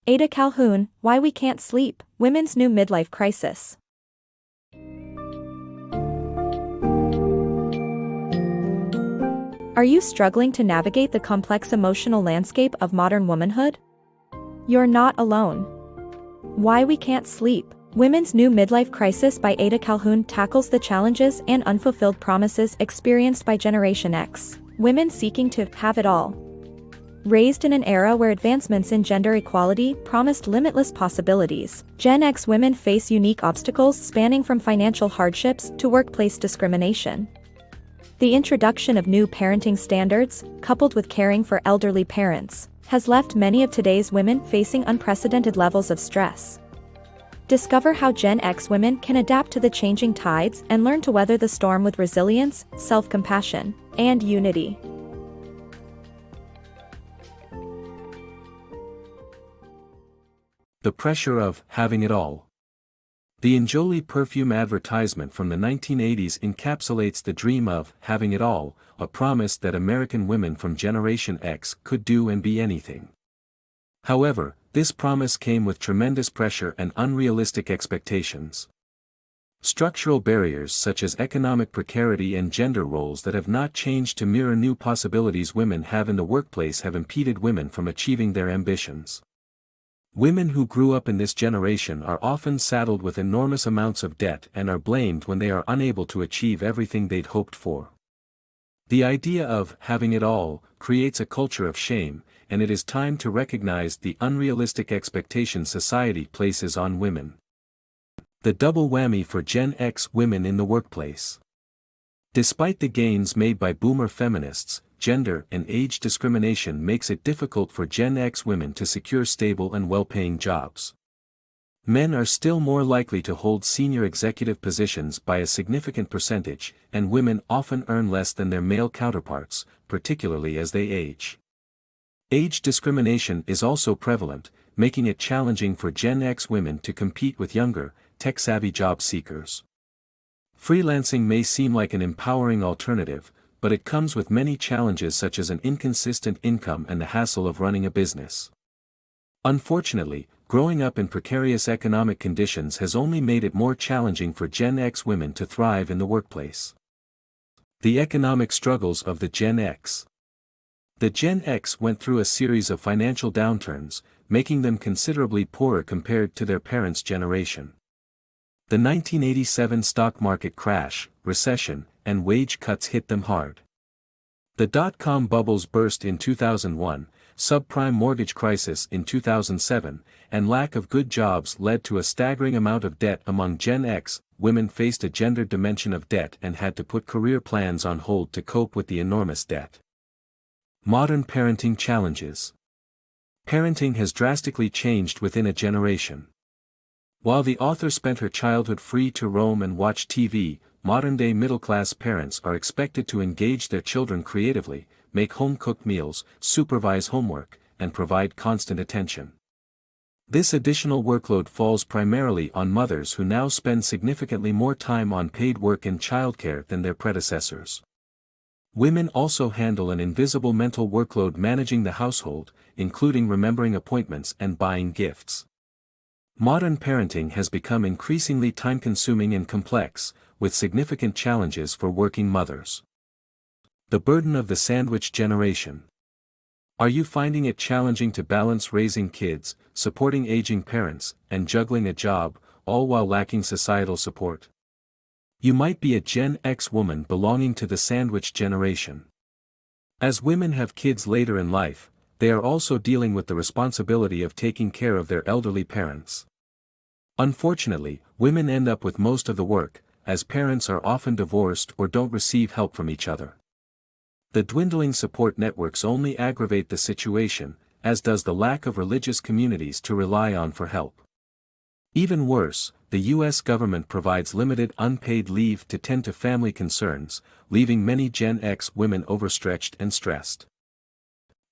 Ada Calhoun, Why We Can't Sleep, Women's New Midlife Crisis. Are you struggling to navigate the complex emotional landscape of modern womanhood? You're not alone. Why We Can't Sleep, Women's New Midlife Crisis by Ada Calhoun tackles the challenges and unfulfilled promises experienced by Generation X, women seeking to have it all. Raised in an era where advancements in gender equality promised limitless possibilities, Gen X women face unique obstacles spanning from financial hardships to workplace discrimination. The introduction of new parenting standards, coupled with caring for elderly parents, has left many of today's women facing unprecedented levels of stress. Discover how Gen X women can adapt to the changing tides and learn to weather the storm with resilience, self-compassion, and unity. The pressure of having it all. The Enjoli perfume advertisement from the 1980s encapsulates the dream of having it all, a promise that American women from Generation X could do and be anything. However, this promise came with tremendous pressure and unrealistic expectations. Structural barriers such as economic precarity and gender roles that have not changed to mirror new possibilities women have in the workplace have impeded women from achieving their ambitions. Women who grew up in this generation are often saddled with enormous amounts of debt and are blamed when they are unable to achieve everything they'd hoped for. The idea of having it all creates a culture of shame, and it is time to recognize the unrealistic expectations society places on women. The double whammy for Gen X women in the workplace. Despite the gains made by boomer feminists, gender and age discrimination makes it difficult for Gen X women to secure stable and well-paying jobs. Men are still more likely to hold senior executive positions by a significant percentage, and women often earn less than their male counterparts, particularly as they age. Age discrimination is also prevalent, making it challenging for Gen X women to compete with younger, tech-savvy job seekers. Freelancing may seem like an empowering alternative, but it comes with many challenges such as an inconsistent income and the hassle of running a business. Unfortunately, growing up in precarious economic conditions has only made it more challenging for Gen X women to thrive in the workplace. The economic struggles of the Gen X. The Gen X went through a series of financial downturns, making them considerably poorer compared to their parents' generation. The 1987 stock market crash, recession, and wage cuts hit them hard. The dot-com bubbles burst in 2001, subprime mortgage crisis in 2007, and lack of good jobs led to a staggering amount of debt among Gen X. Women faced a gender dimension of debt and had to put career plans on hold to cope with the enormous debt. Modern parenting challenges. Parenting has drastically changed within a generation. While the author spent her childhood free to roam and watch TV, modern-day middle-class parents are expected to engage their children creatively, make home-cooked meals, supervise homework, and provide constant attention. This additional workload falls primarily on mothers who now spend significantly more time on paid work and childcare than their predecessors. Women also handle an invisible mental workload managing the household, including remembering appointments and buying gifts. Modern parenting has become increasingly time-consuming and complex, with significant challenges for working mothers. The burden of the sandwich generation. Are you finding it challenging to balance raising kids, supporting aging parents, and juggling a job, all while lacking societal support? You might be a Gen X woman belonging to the sandwich generation. As women have kids later in life, they are also dealing with the responsibility of taking care of their elderly parents. Unfortunately, women end up with most of the work, as parents are often divorced or don't receive help from each other. The dwindling support networks only aggravate the situation, as does the lack of religious communities to rely on for help. Even worse, the U.S. government provides limited unpaid leave to tend to family concerns, leaving many Gen X women overstretched and stressed.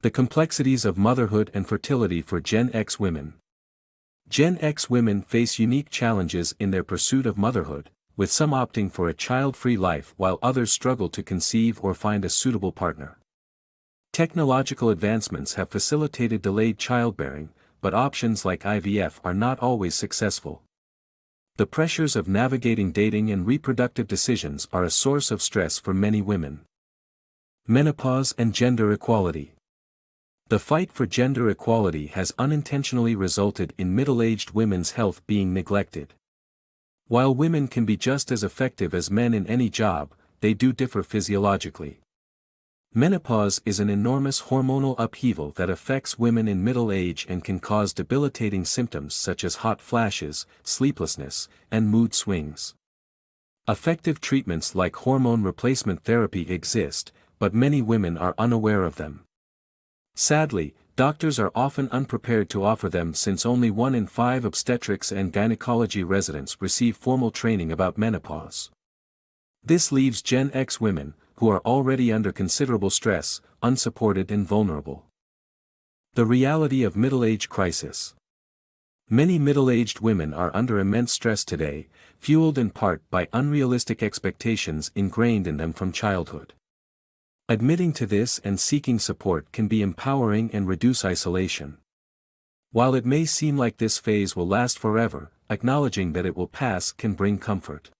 The complexities of motherhood and fertility for Gen X women. Gen X women face unique challenges in their pursuit of motherhood, with some opting for a child-free life while others struggle to conceive or find a suitable partner. Technological advancements have facilitated delayed childbearing, but options like IVF are not always successful. The pressures of navigating dating and reproductive decisions are a source of stress for many women. Menopause and gender equality. The fight for gender equality has unintentionally resulted in middle-aged women's health being neglected. While women can be just as effective as men in any job, they do differ physiologically. Menopause is an enormous hormonal upheaval that affects women in middle age and can cause debilitating symptoms such as hot flashes, sleeplessness, and mood swings. Effective treatments like hormone replacement therapy exist, but many women are unaware of them. Sadly, doctors are often unprepared to offer them since only 1 in 5 obstetrics and gynecology residents receive formal training about menopause. This leaves Gen X women, who are already under considerable stress, unsupported and vulnerable. The reality of middle-age crisis. Many middle-aged women are under immense stress today, fueled in part by unrealistic expectations ingrained in them from childhood. Admitting to this and seeking support can be empowering and reduce isolation. While it may seem like this phase will last forever, acknowledging that it will pass can bring comfort.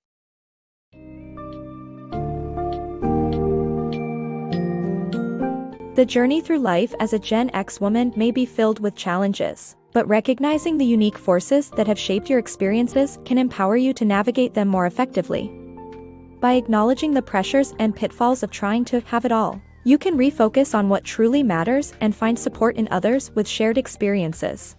The journey through life as a Gen X woman may be filled with challenges, but recognizing the unique forces that have shaped your experiences can empower you to navigate them more effectively. By acknowledging the pressures and pitfalls of trying to have it all, you can refocus on what truly matters and find support in others with shared experiences.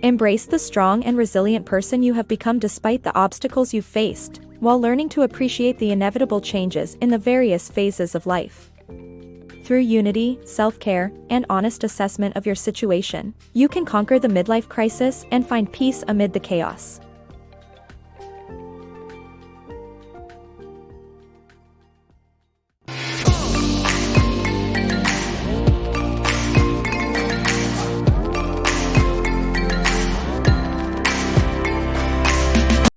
Embrace the strong and resilient person you have become despite the obstacles you've faced, while learning to appreciate the inevitable changes in the various phases of life. Through unity, self-care, and honest assessment of your situation, you can conquer the midlife crisis and find peace amid the chaos.